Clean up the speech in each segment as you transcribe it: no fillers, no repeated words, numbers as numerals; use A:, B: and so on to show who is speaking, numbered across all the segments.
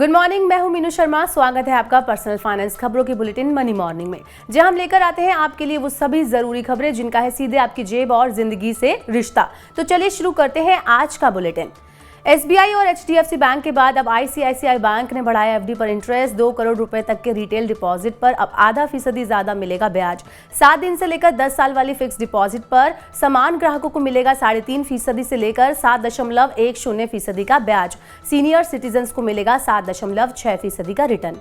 A: Good morning, मैं हूं मीनू शर्मा। स्वागत है आपका पर्सनल फाइनेंस खबरों की बुलेटिन मनी मॉर्निंग में, जहां हम लेकर आते हैं आपके लिए वो सभी जरूरी खबरें जिनका है सीधे आपकी जेब और जिंदगी से रिश्ता। तो चलिए शुरू करते हैं आज का बुलेटिन। एसबीआई और एचडीएफसी बैंक के बाद अब आईसीआईसीआई बैंक ने बढ़ाया एफडी पर इंटरेस्ट। 2 करोड़ रुपए तक के रिटेल डिपॉजिट पर अब आधा फीसदी ज्यादा मिलेगा ब्याज। 7 दिन से लेकर 10 साल वाली फिक्स डिपॉजिट पर समान ग्राहकों को मिलेगा 3.5% से लेकर 7.10% का ब्याज। सीनियर सिटीजन को मिलेगा 7.6% का रिटर्न।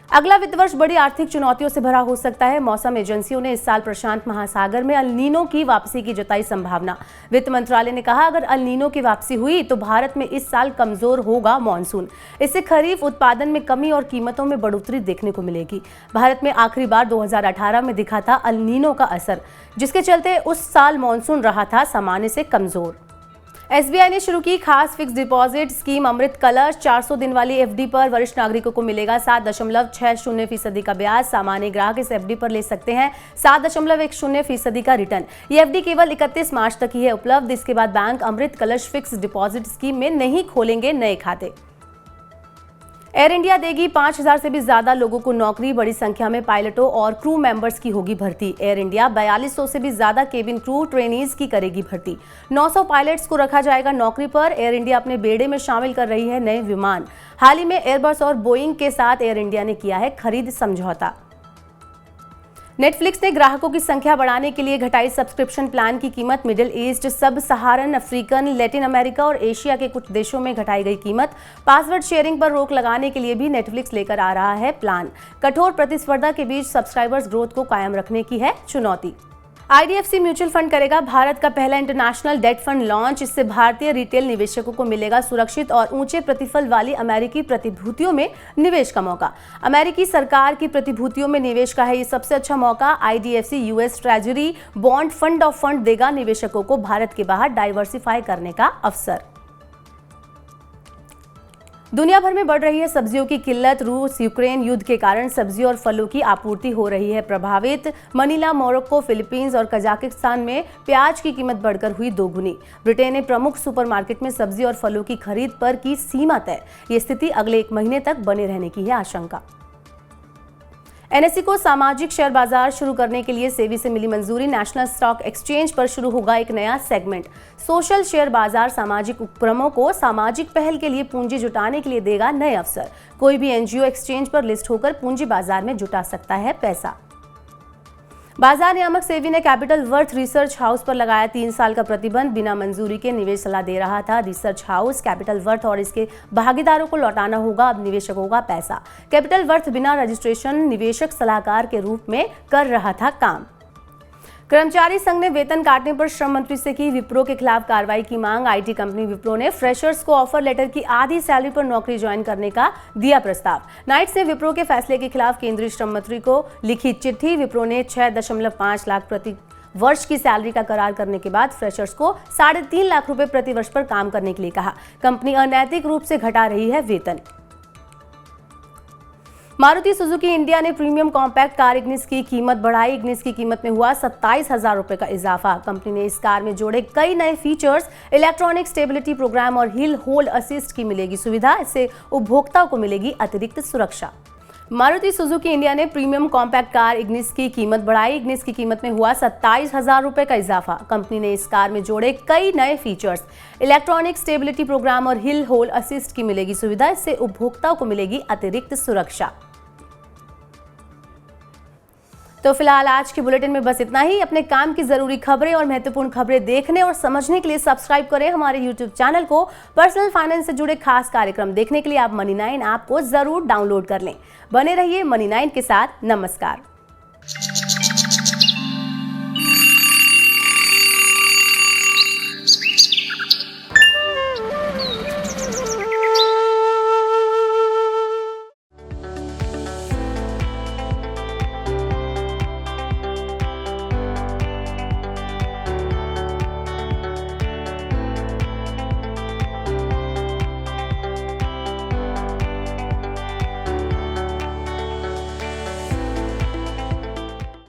A: अगला वित्त वर्ष बड़ी आर्थिक चुनौतियों से भरा हो सकता है। मौसम एजेंसियों ने इस साल प्रशांत महासागर में अल नीनो की वापसी की जताई संभावना। वित्त मंत्रालय ने कहा, अगर अल नीनो की वापसी हुई तो भारत में इस साल कमजोर होगा मॉनसून। इससे खरीफ उत्पादन में कमी और कीमतों में बढ़ोतरी देखने को मिलेगी। भारत में आखिरी बार 2018 में दिखा था अल नीनो का असर, जिसके चलते उस साल मॉनसून रहा था सामान्य से कमजोर। एसबीआई ने शुरू की खास फिक्स डिपॉजिट स्कीम अमृत कलश। 400 दिन वाली एफडी पर वरिष्ठ नागरिकों को मिलेगा 7.60% का ब्याज। सामान्य ग्राहक इस एफडी पर ले सकते हैं 7.10% का रिटर्न। ये एफडी केवल 31 मार्च तक ही है उपलब्ध। इसके बाद बैंक अमृत कलश फिक्स डिपॉजिट स्कीम में नहीं खोलेंगे नए खाते। एयर इंडिया देगी 5000 से भी ज्यादा लोगों को नौकरी। बड़ी संख्या में पायलटों और क्रू मेंबर्स की होगी भर्ती। एयर इंडिया 4200 से भी ज्यादा केबिन क्रू ट्रेनीज की करेगी भर्ती। 900 पायलट्स को रखा जाएगा नौकरी पर। एयर इंडिया अपने बेड़े में शामिल कर रही है नए विमान। हाल ही में एयरबस और बोइंग के साथ एयर इंडिया ने किया है खरीद समझौता। नेटफ्लिक्स ने ग्राहकों की संख्या बढ़ाने के लिए घटाई सब्सक्रिप्शन प्लान की कीमत। मिडिल ईस्ट, सब सहारन अफ्रीकन, लैटिन अमेरिका और एशिया के कुछ देशों में घटाई गई कीमत। पासवर्ड शेयरिंग पर रोक लगाने के लिए भी नेटफ्लिक्स लेकर आ रहा है प्लान। कठोर प्रतिस्पर्धा के बीच सब्सक्राइबर्स ग्रोथ को कायम रखने की है चुनौती। आईडीएफसी म्यूचुअल फंड करेगा भारत का पहला इंटरनेशनल डेट फंड लॉन्च। इससे भारतीय रिटेल निवेशकों को मिलेगा सुरक्षित और ऊंचे प्रतिफल वाली अमेरिकी प्रतिभूतियों में निवेश का मौका। अमेरिकी सरकार की प्रतिभूतियों में निवेश का है ये सबसे अच्छा मौका। IDFC US treasury bond fund of fund देगा निवेशकों को भारत के बाहर डाइवर्सिफाई करने का अवसर। दुनिया भर में बढ़ रही है सब्जियों की किल्लत। रूस यूक्रेन युद्ध के कारण सब्जी और फलों की आपूर्ति हो रही है प्रभावित। मनीला, मोरक्को, फिलीपींस और कजाकिस्तान में प्याज की कीमत बढ़कर हुई दोगुनी। ब्रिटेन ने प्रमुख सुपरमार्केट में सब्जी और फलों की खरीद पर की सीमा तय। ये स्थिति अगले 1 महीने तक बने रहने की है आशंका। एनएसई को सामाजिक शेयर बाजार शुरू करने के लिए सेबी से मिली मंजूरी। नेशनल स्टॉक एक्सचेंज पर शुरू होगा एक नया सेगमेंट। सोशल शेयर बाजार सामाजिक उपक्रमों को सामाजिक पहल के लिए पूंजी जुटाने के लिए देगा नए अवसर। कोई भी एनजीओ एक्सचेंज पर लिस्ट होकर पूंजी बाजार में जुटा सकता है पैसा। बाजार नियामक सेबी ने कैपिटल वर्थ रिसर्च हाउस पर लगाया 3 साल का प्रतिबंध। बिना मंजूरी के निवेश सलाह दे रहा था रिसर्च हाउस। कैपिटल वर्थ और इसके भागीदारों को लौटाना होगा अब निवेशकों का पैसा। कैपिटल वर्थ बिना रजिस्ट्रेशन निवेशक सलाहकार के रूप में कर रहा था काम। कर्मचारी संघ ने वेतन काटने पर श्रम मंत्री से की विप्रो के खिलाफ कार्रवाई की मांग। आईटी कंपनी विप्रो ने फ्रेशर्स को ऑफर लेटर की आधी सैलरी पर नौकरी ज्वाइन करने का दिया प्रस्ताव। नाइट्स ने विप्रो के फैसले के खिलाफ केंद्रीय श्रम मंत्री को लिखी चिट्ठी। विप्रो ने 6.5 लाख प्रति वर्ष की सैलरी का करार करने के बाद फ्रेशर्स को 3.5 लाख रुपए प्रति वर्ष पर काम करने के लिए कहा। कंपनी अनैतिक रूप से घटा रही है वेतन। मारुति सुजुकी इंडिया ने प्रीमियम कॉम्पैक्ट कार इग्निस की कीमत बढ़ाई। इग्निस की कीमत में हुआ 27,000 रुपए का इजाफा। कंपनी ने इस कार में जोड़े कई नए फीचर्स। इलेक्ट्रॉनिक स्टेबिलिटी प्रोग्राम और हिल होल्ड असिस्ट की मिलेगी सुविधा। इससे उपभोक्ताओं को मिलेगी अतिरिक्त सुरक्षा। मारुति सुजुकी इंडिया ने प्रीमियम कॉम्पैक्ट कार इग्निस की कीमत बढ़ाई। इग्निस की कीमत में हुआ 27,000 रुपए का इजाफा। कंपनी ने इस कार में जोड़े कई नए फीचर्स। इलेक्ट्रॉनिक स्टेबिलिटी प्रोग्राम और हिल होल्ड असिस्ट की मिलेगी सुविधा। इससे उपभोक्ताओं को मिलेगी अतिरिक्त सुरक्षा। तो फिलहाल आज के बुलेटिन में बस इतना ही। अपने काम की जरूरी खबरें और महत्वपूर्ण खबरें देखने और समझने के लिए सब्सक्राइब करें हमारे यूट्यूब चैनल को। पर्सनल फाइनेंस से जुड़े खास कार्यक्रम देखने के लिए आप मनी9 ऐप को जरूर डाउनलोड कर लें। बने रहिए मनी9 के साथ। नमस्कार।